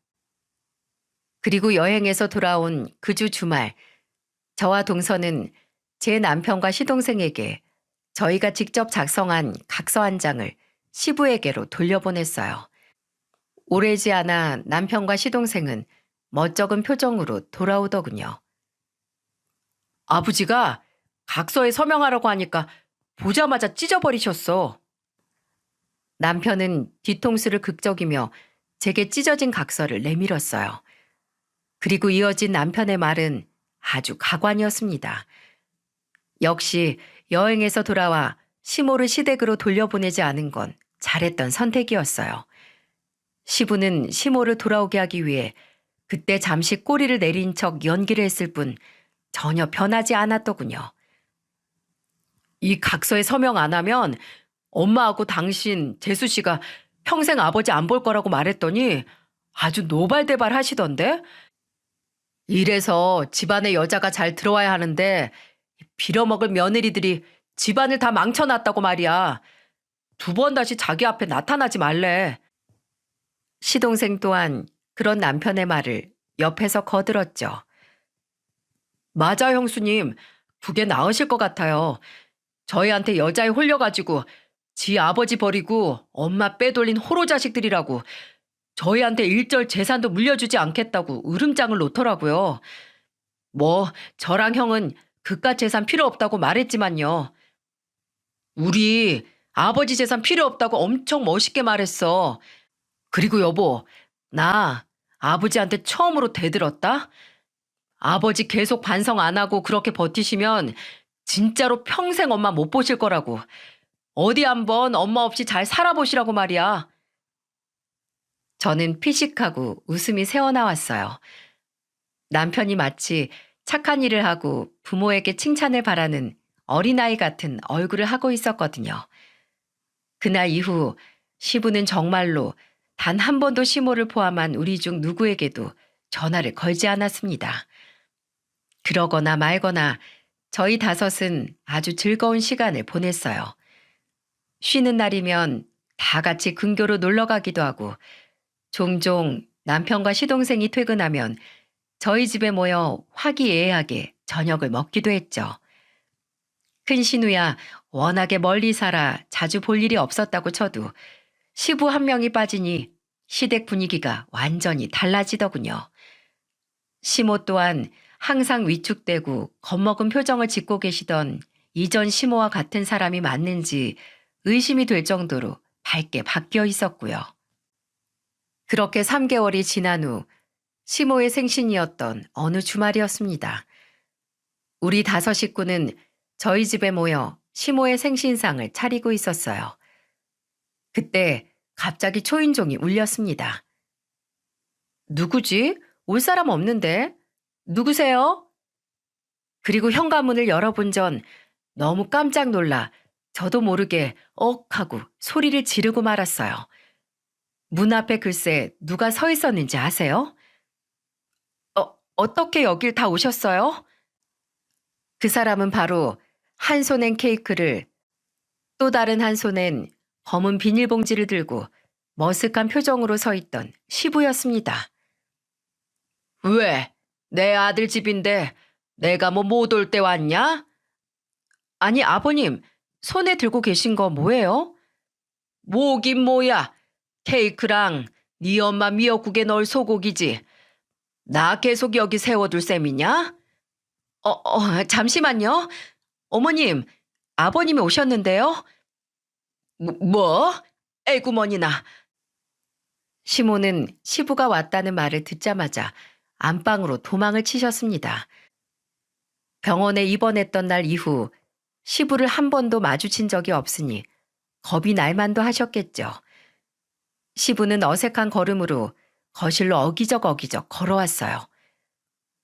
A: 그리고 여행에서 돌아온 그 주 주말, 저와 동서는 제 남편과 시동생에게 저희가 직접 작성한 각서 한 장을 시부에게로 돌려보냈어요. 오래지 않아 남편과 시동생은 멋쩍은 표정으로 돌아오더군요. 아버지가 각서에 서명하라고 하니까 보자마자 찢어버리셨어. 남편은 뒤통수를 극적이며 제게 찢어진 각서를 내밀었어요. 그리고 이어진 남편의 말은 아주 가관이었습니다. 역시 여행에서 돌아와 시모를 시댁으로 돌려보내지 않은 건 잘했던 선택이었어요. 시부는 시모를 돌아오게 하기 위해 그때 잠시 꼬리를 내린 척 연기를 했을 뿐 전혀 변하지 않았더군요. 이 각서에 서명 안 하면 엄마하고 당신, 재수 씨가 평생 아버지 안 볼 거라고 말했더니 아주 노발대발 하시던데? 이래서 집안에 여자가 잘 들어와야 하는데 빌어먹을 며느리들이 집안을 다 망쳐놨다고 말이야. 2번 다시 자기 앞에 나타나지 말래. 시동생 또한 그런 남편의 말을 옆에서 거들었죠. 맞아, 형수님. 그게 나으실 것 같아요. 저희한테 여자에 홀려가지고 지 아버지 버리고 엄마 빼돌린 호로 자식들이라고 저희한테 일절 재산도 물려주지 않겠다고 으름장을 놓더라고요. 뭐 저랑 형은 그깟 재산 필요 없다고 말했지만요. 우리 아버지 재산 필요 없다고 엄청 멋있게 말했어. 그리고 여보, 나 아버지한테 처음으로 대들었다? 아버지 계속 반성 안 하고 그렇게 버티시면 진짜로 평생 엄마 못 보실 거라고. 어디 한번 엄마 없이 잘 살아보시라고 말이야. 저는 피식하고 웃음이 새어나왔어요. 남편이 마치 착한 일을 하고 부모에게 칭찬을 바라는 어린아이 같은 얼굴을 하고 있었거든요. 그날 이후 시부는 정말로 단 한 번도 시모를 포함한 우리 중 누구에게도 전화를 걸지 않았습니다. 그러거나 말거나 저희 5은 아주 즐거운 시간을 보냈어요. 쉬는 날이면 다 같이 근교로 놀러 가기도 하고 종종 남편과 시동생이 퇴근하면 저희 집에 모여 화기애애하게 저녁을 먹기도 했죠. 큰 신우야 워낙에 멀리 살아 자주 볼 일이 없었다고 쳐도 시부 한 명이 빠지니 시댁 분위기가 완전히 달라지더군요. 시모 또한 항상 위축되고 겁먹은 표정을 짓고 계시던 이전 시모와 같은 사람이 맞는지 의심이 될 정도로 밝게 바뀌어 있었고요. 그렇게 3개월이 지난 후 시모의 생신이었던 어느 주말이었습니다. 우리 5 식구는 저희 집에 모여 시모의 생신상을 차리고 있었어요. 그때 갑자기 초인종이 울렸습니다. 누구지? 올 사람 없는데? 누구세요? 그리고 현관문을 열어본 전 너무 깜짝 놀라 저도 모르게 억 하고 소리를 지르고 말았어요. 문 앞에 글쎄 누가 서 있었는지 아세요? 어떻게 여길 다 오셨어요? 그 사람은 바로 한 손엔 케이크를 또 다른 한 손엔 검은 비닐봉지를 들고 머쓱한 표정으로 서 있던 시부였습니다. 왜? 내 아들 집인데 내가 뭐 못 올 때 왔냐? 아니 아버님, 손에 들고 계신 거 뭐예요? 뭐긴 뭐야. 케이크랑 네 엄마 미역국에 넣을 소고기지. 나 계속 여기 세워둘 셈이냐? 잠시만요. 어머님, 아버님이 오셨는데요. 뭐? 에구머니나. 시모는 시부가 왔다는 말을 듣자마자 안방으로 도망을 치셨습니다. 병원에 입원했던 날 이후 시부를 한 번도 마주친 적이 없으니 겁이 날 만도 하셨겠죠. 시부는 어색한 걸음으로 거실로 어기적 걸어왔어요.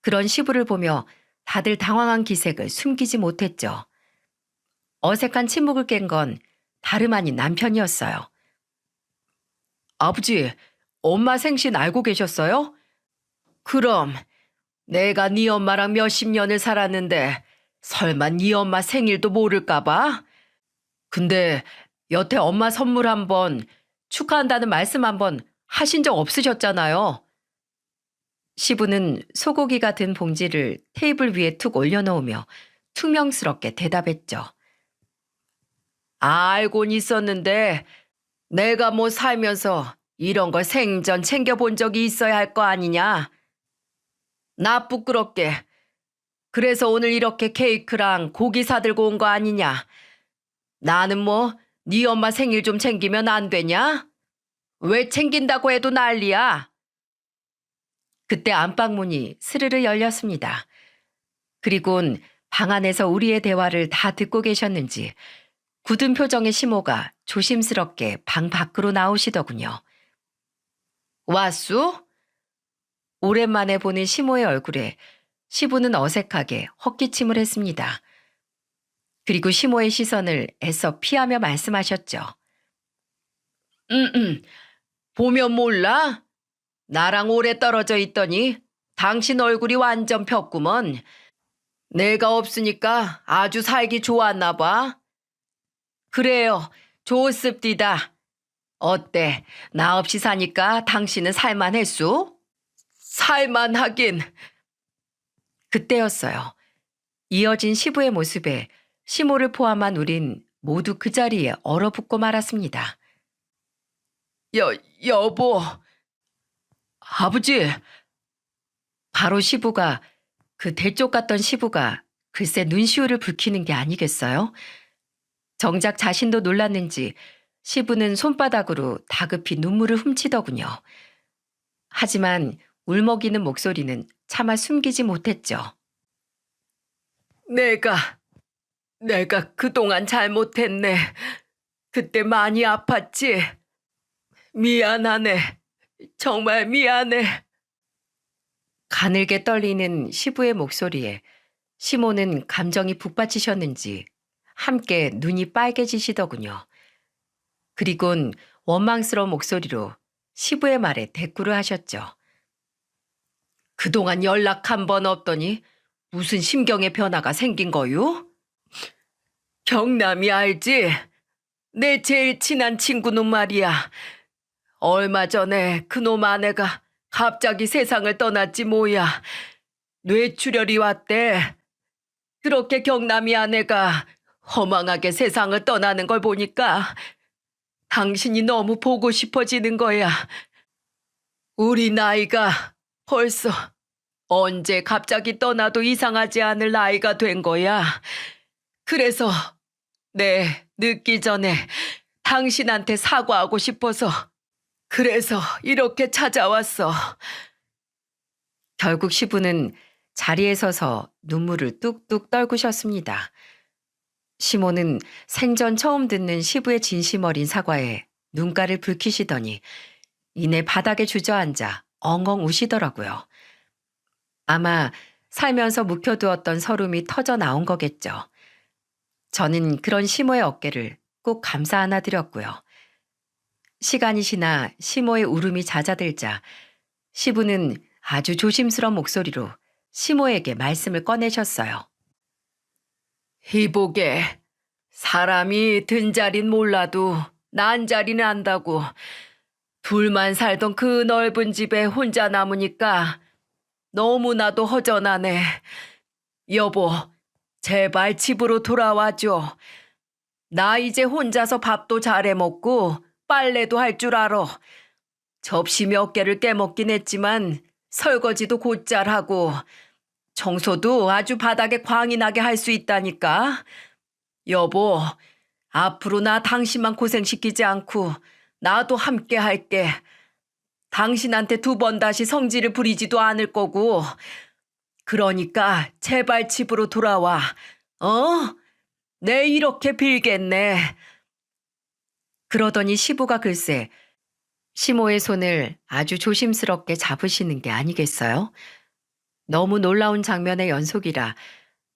A: 그런 시부를 보며 다들 당황한 기색을 숨기지 못했죠. 어색한 침묵을 깬 건 다름 아닌 남편이었어요. 아버지, 엄마 생신 알고 계셨어요? 그럼 내가 네 엄마랑 몇십 년을 살았는데 설마 네 엄마 생일도 모를까 봐? 근데 여태 엄마 선물 한 번, 축하한다는 말씀 한 번 하신 적 없으셨잖아요. 시부는 소고기가 든 봉지를 테이블 위에 툭 올려놓으며 퉁명스럽게 대답했죠. 알고는 있었는데 내가 뭐 살면서 이런 걸 생전 챙겨본 적이 있어야 할 거 아니냐. 나 부끄럽게. 그래서 오늘 이렇게 케이크랑 고기 사들고 온 거 아니냐. 나는 뭐 네 엄마 생일 좀 챙기면 안 되냐? 왜 챙긴다고 해도 난리야. 그때 안방문이 스르르 열렸습니다. 그리곤 방 안에서 우리의 대화를 다 듣고 계셨는지 굳은 표정의 시모가 조심스럽게 방 밖으로 나오시더군요. 왔수? 오랜만에 보는 시모의 얼굴에 시부는 어색하게 헛기침을 했습니다. 그리고 시모의 시선을 애써 피하며 말씀하셨죠. 보면 몰라? 나랑 오래 떨어져 있더니 당신 얼굴이 완전 폈구먼. 내가 없으니까 아주 살기 좋았나 봐. 그래요. 좋습디다. 어때? 나 없이 사니까 당신은 살만했수? 살만하긴. 그때였어요. 이어진 시부의 모습에 시모를 포함한 우린 모두 그 자리에 얼어붙고 말았습니다. 여보. 아버지. 바로 시부가, 그 대쪽 같던 시부가 글쎄 눈시울을 붉히는 게 아니겠어요? 정작 자신도 놀랐는지 시부는 손바닥으로 다급히 눈물을 훔치더군요. 하지만 울먹이는 목소리는 차마 숨기지 못했죠. 내가 그동안 잘못했네. 그때 많이 아팠지? 미안하네. 정말 미안해. 가늘게 떨리는 시부의 목소리에 시모는 감정이 북받치셨는지 함께 눈이 빨개지시더군요. 그리곤 원망스러운 목소리로 시부의 말에 대꾸를 하셨죠. 그동안 연락 한 번 없더니 무슨 심경의 변화가 생긴 거요? 경남이 알지? 내 제일 친한 친구는 말이야. 얼마 전에 그놈 아내가 갑자기 세상을 떠났지 뭐야. 뇌출혈이 왔대. 그렇게 경남이 아내가 허망하게 세상을 떠나는 걸 보니까 당신이 너무 보고 싶어지는 거야. 우리 나이가 벌써 언제 갑자기 떠나도 이상하지 않을 나이가 된 거야. 그래서 늦기 전에 당신한테 사과하고 싶어서 그래서 이렇게 찾아왔어. 결국 시부는 자리에 서서 눈물을 뚝뚝 떨구셨습니다. 시모는 생전 처음 듣는 시부의 진심 어린 사과에 눈가를 붉히시더니 이내 바닥에 주저앉아 엉엉 우시더라고요. 아마 살면서 묵혀두었던 서름이 터져 나온 거겠죠. 저는 그런 시모의 어깨를 꼭 감싸 안아드렸고요. 시간이 지나 시모의 울음이 잦아들자 시부는 아주 조심스러운 목소리로 시모에게 말씀을 꺼내셨어요. 희복에 사람이 든 자리는 몰라도 난 자리는 안다고. 둘만 살던 그 넓은 집에 혼자 남으니까 너무나도 허전하네. 여보, 제발 집으로 돌아와줘. 나 이제 혼자서 밥도 잘해 먹고 빨래도 할 줄 알아. 접시 몇 개를 깨먹긴 했지만 설거지도 곧잘 하고 청소도 아주 바닥에 광이 나게 할 수 있다니까. 여보, 앞으로 나 당신만 고생시키지 않고 나도 함께 할게. 당신한테 2번 다시 성질을 부리지도 않을 거고. 그러니까 제발 집으로 돌아와. 내 이렇게 빌겠네. 그러더니 시부가 글쎄 시모의 손을 아주 조심스럽게 잡으시는 게 아니겠어요? 너무 놀라운 장면의 연속이라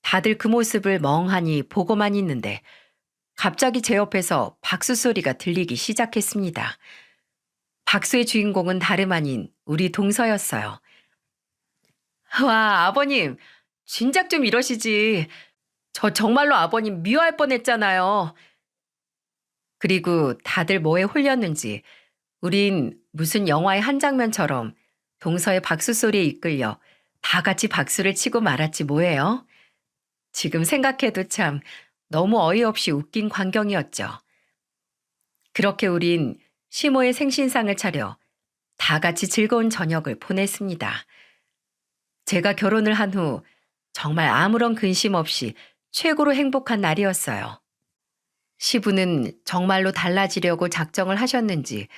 A: 다들 그 모습을 멍하니 보고만 있는데 갑자기 제 옆에서 박수 소리가 들리기 시작했습니다. 박수의 주인공은 다름 아닌 우리 동서였어요. 와, 아버님, 진작 좀 이러시지. 저 정말로 아버님 미워할 뻔했잖아요. 그리고 다들 뭐에 홀렸는지 우린 무슨 영화의 한 장면처럼 동서의 박수 소리에 이끌려 다 같이 박수를 치고 말았지 뭐예요. 지금 생각해도 참 너무 어이없이 웃긴 광경이었죠. 그렇게 우린 시모의 생신상을 차려 다 같이 즐거운 저녁을 보냈습니다. 제가 결혼을 한 후 정말 아무런 근심 없이 최고로 행복한 날이었어요. 시부는 정말로 달라지려고 작정을 하셨는지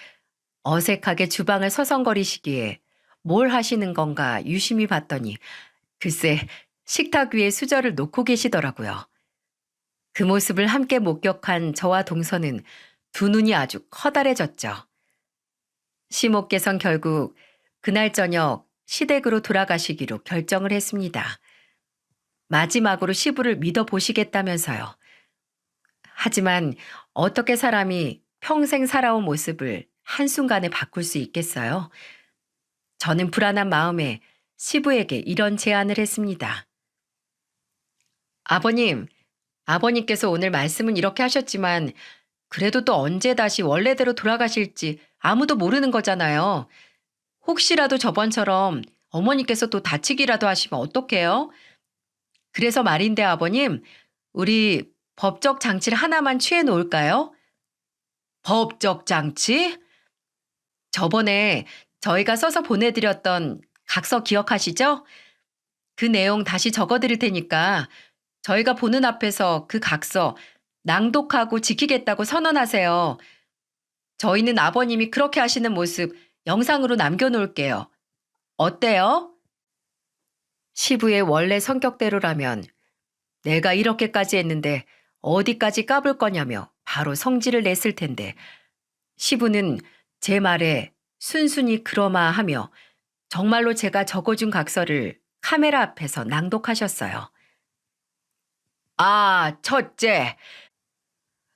A: 어색하게 주방을 서성거리시기에 뭘 하시는 건가 유심히 봤더니 글쎄 식탁 위에 수저를 놓고 계시더라고요. 그 모습을 함께 목격한 저와 동서는 두 눈이 아주 커다래졌죠. 시모께선 결국 그날 저녁 시댁으로 돌아가시기로 결정을 했습니다. 마지막으로 시부를 믿어보시겠다면서요. 하지만 어떻게 사람이 평생 살아온 모습을 한순간에 바꿀 수 있겠어요? 저는 불안한 마음에 시부에게 이런 제안을 했습니다. 아버님, 아버님께서 오늘 말씀은 이렇게 하셨지만 그래도 또 언제 다시 원래대로 돌아가실지 아무도 모르는 거잖아요. 혹시라도 저번처럼 어머니께서 또 다치기라도 하시면 어떡해요? 그래서 말인데 아버님, 우리 법적 장치를 하나만 취해 놓을까요? 법적 장치? 저번에 저희가 써서 보내드렸던 각서 기억하시죠? 그 내용 다시 적어드릴 테니까 저희가 보는 앞에서 그 각서 낭독하고 지키겠다고 선언하세요. 저희는 아버님이 그렇게 하시는 모습 영상으로 남겨놓을게요. 어때요? 시부의 원래 성격대로라면 내가 이렇게까지 했는데 어디까지 까불 거냐며 바로 성질을 냈을 텐데 시부는 제 말에 순순히 그러마하며 정말로 제가 적어준 각서를 카메라 앞에서 낭독하셨어요. 아, 첫째,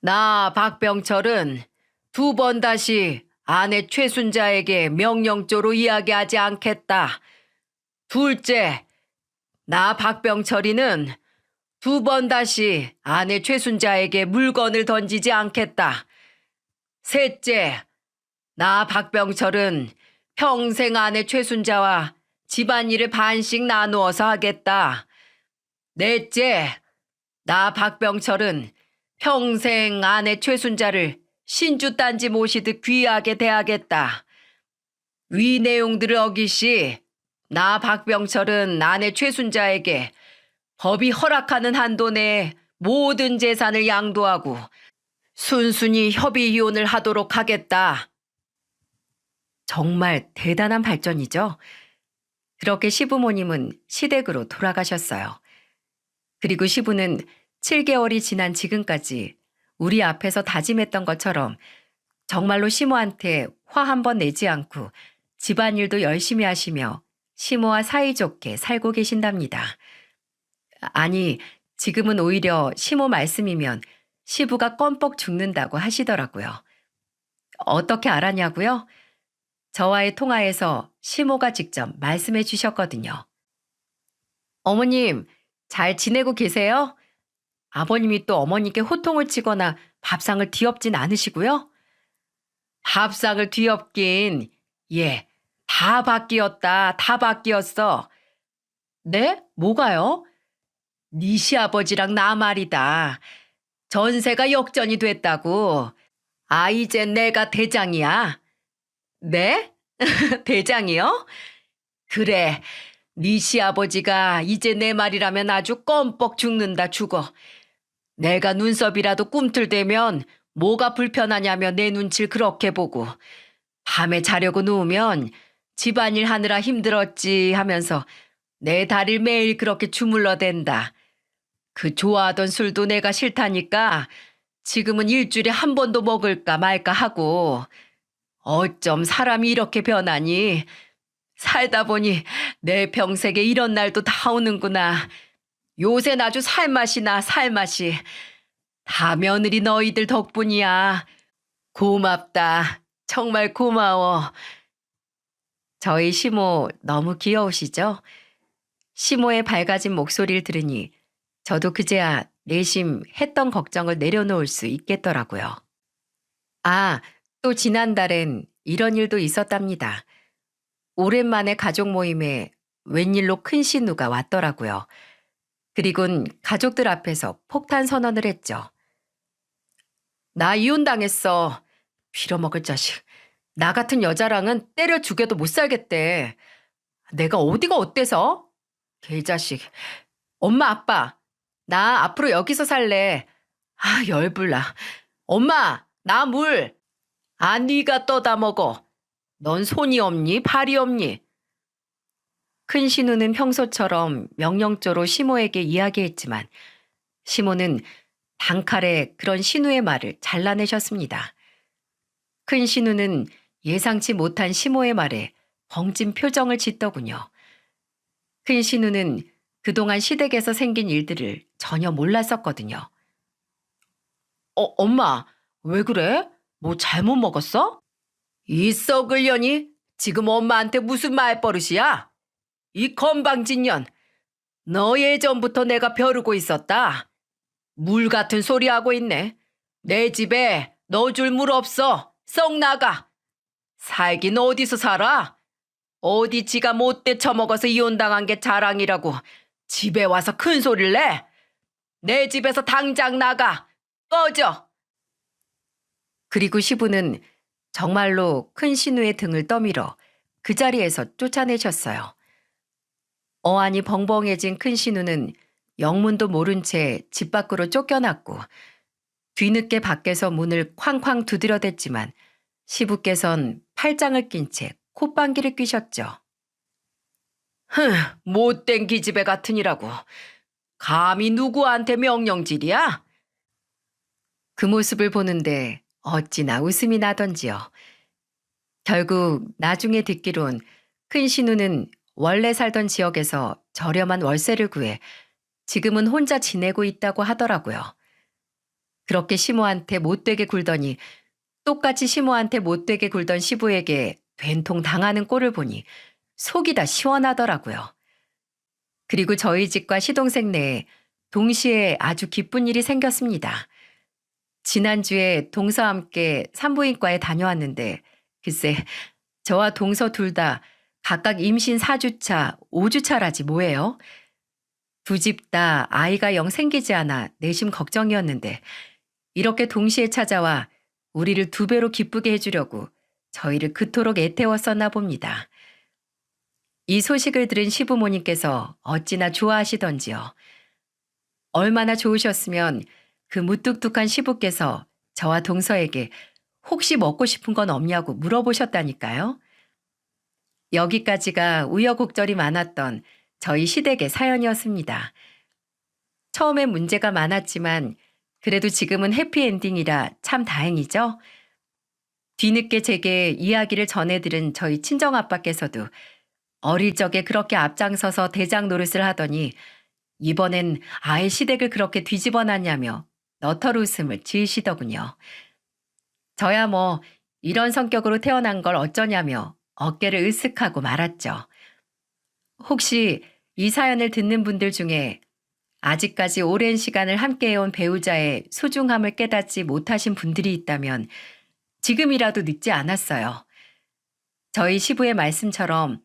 A: 나 박병철은 2번 다시 아내 최순자에게 명령조로 이야기하지 않겠다. 둘째, 나 박병철이는 2번 다시 아내 최순자에게 물건을 던지지 않겠다. 셋째, 나 박병철은 평생 아내 최순자와 집안일을 반씩 나누어서 하겠다. 넷째, 나 박병철은 평생 아내 최순자를 신주 딴지 모시듯 귀하게 대하겠다. 위 내용들을 어기시 나 박병철은 아내 최순자에게 법이 허락하는 한도 내에 모든 재산을 양도하고 순순히 협의 이혼을 하도록 하겠다. 정말 대단한 발전이죠. 그렇게 시부모님은 시댁으로 돌아가셨어요. 그리고 시부는 7개월이 지난 지금까지 우리 앞에서 다짐했던 것처럼 정말로 시모한테 화 한 번 내지 않고 집안일도 열심히 하시며 시모와 사이좋게 살고 계신답니다. 아니, 지금은 오히려 시모 말씀이면 시부가 껌뻑 죽는다고 하시더라고요. 어떻게 알았냐고요? 저와의 통화에서 시모가 직접 말씀해 주셨거든요. 어머님, 잘 지내고 계세요? 아버님이 또 어머니께 호통을 치거나 밥상을 뒤엎진 않으시고요? 밥상을 뒤엎긴, 예, 다 바뀌었다, 다 바뀌었어. 네? 뭐가요? 네 시아버지랑 나 말이다. 전세가 역전이 됐다고. 아, 이제 내가 대장이야. 네? 대장이요? 그래, 네 시아버지가 이제 내 말이라면 아주 껌뻑 죽는다 죽어. 내가 눈썹이라도 꿈틀대면 뭐가 불편하냐며 내 눈치를 그렇게 보고 밤에 자려고 누우면 집안일 하느라 힘들었지 하면서 내 다리를 매일 그렇게 주물러댄다. 그 좋아하던 술도 내가 싫다니까 지금은 일주일에 한 번도 먹을까 말까 하고 어쩜 사람이 이렇게 변하니? 살다 보니 내 평생에 이런 날도 다 오는구나. 요샌 아주 살맛이 나, 살맛이. 다 며느리 너희들 덕분이야. 고맙다. 정말 고마워. 저희 시모 너무 귀여우시죠? 시모의 밝아진 목소리를 들으니 저도 그제야 내심 했던 걱정을 내려놓을 수 있겠더라고요. 아, 또 지난달엔 이런 일도 있었답니다. 오랜만에 가족 모임에 웬일로 큰 신우가 왔더라고요. 그리곤 가족들 앞에서 폭탄 선언을 했죠. 나 이혼당했어. 빌어먹을 자식. 나 같은 여자랑은 때려 죽여도 못 살겠대. 내가 어디가 어때서? 개자식. 엄마 아빠. 나 앞으로 여기서 살래. 아 열불나. 엄마 나 물. 아 네가 떠다 먹어. 넌 손이 없니 발이 없니? 큰 신우는 평소처럼 명령조로 시모에게 이야기했지만 시모는 단칼에 그런 신우의 말을 잘라내셨습니다. 큰 신우는 예상치 못한 시모의 말에 벙찐 표정을 짓더군요. 큰 신우는 그동안 시댁에서 생긴 일들을 전혀 몰랐었거든요. 엄마, 왜 그래? 뭐 잘못 먹었어? 이 썩을 년이 지금 엄마한테 무슨 말버릇이야? 이 건방진년, 너 예전부터 내가 벼르고 있었다. 물 같은 소리 하고 있네. 내 집에 넣어줄 물 없어. 썩 나가. 살긴 어디서 살아? 어디 지가 못돼 처먹어서 이혼당한 게 자랑이라고 집에 와서 큰 소리를 내? 내 집에서 당장 나가. 꺼져. 그리고 시부는 정말로 큰 신우의 등을 떠밀어 그 자리에서 쫓아내셨어요. 어안이 벙벙해진 큰 신우는 영문도 모른 채 집 밖으로 쫓겨났고 뒤늦게 밖에서 문을 쾅쾅 두드려댔지만 시부께선 팔짱을 낀 채 콧방귀를 뀌셨죠. 못된 기집애 같으니라고. 감히 누구한테 명령질이야? 그 모습을 보는데 어찌나 웃음이 나던지요. 결국 나중에 듣기론 큰 신우는 원래 살던 지역에서 저렴한 월세를 구해 지금은 혼자 지내고 있다고 하더라고요. 그렇게 시모한테 못되게 굴더니 똑같이 시모한테 못되게 굴던 시부에게 된통 당하는 꼴을 보니 속이 다 시원하더라고요. 그리고 저희 집과 시동생 내에 동시에 아주 기쁜 일이 생겼습니다. 지난주에 동서와 함께 산부인과에 다녀왔는데 글쎄 저와 동서 둘 다 각각 임신 4주차, 5주차라지 뭐예요? 두 집 다 아이가 영 생기지 않아 내심 걱정이었는데 이렇게 동시에 찾아와 우리를 두 배로 기쁘게 해주려고 저희를 그토록 애태웠었나 봅니다. 이 소식을 들은 시부모님께서 어찌나 좋아하시던지요. 얼마나 좋으셨으면 그 무뚝뚝한 시부께서 저와 동서에게 혹시 먹고 싶은 건 없냐고 물어보셨다니까요. 여기까지가 우여곡절이 많았던 저희 시댁의 사연이었습니다. 처음엔 문제가 많았지만 그래도 지금은 해피엔딩이라 참 다행이죠. 뒤늦게 제게 이야기를 전해들은 저희 친정아빠께서도 어릴 적에 그렇게 앞장서서 대장 노릇을 하더니 이번엔 아예 시댁을 그렇게 뒤집어놨냐며 너털 웃음을 지으시더군요. 저야 뭐 이런 성격으로 태어난 걸 어쩌냐며 어깨를 으쓱하고 말았죠. 혹시 이 사연을 듣는 분들 중에 아직까지 오랜 시간을 함께해온 배우자의 소중함을 깨닫지 못하신 분들이 있다면 지금이라도 늦지 않았어요. 저희 시부의 말씀처럼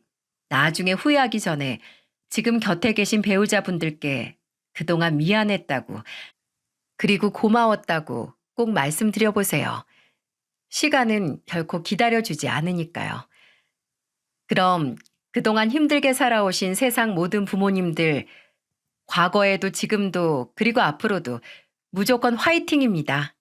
A: 나중에 후회하기 전에 지금 곁에 계신 배우자분들께 그동안 미안했다고 그리고 고마웠다고 꼭 말씀드려보세요. 시간은 결코 기다려주지 않으니까요. 그럼 그동안 힘들게 살아오신 세상 모든 부모님들, 과거에도 지금도 그리고 앞으로도 무조건 화이팅입니다.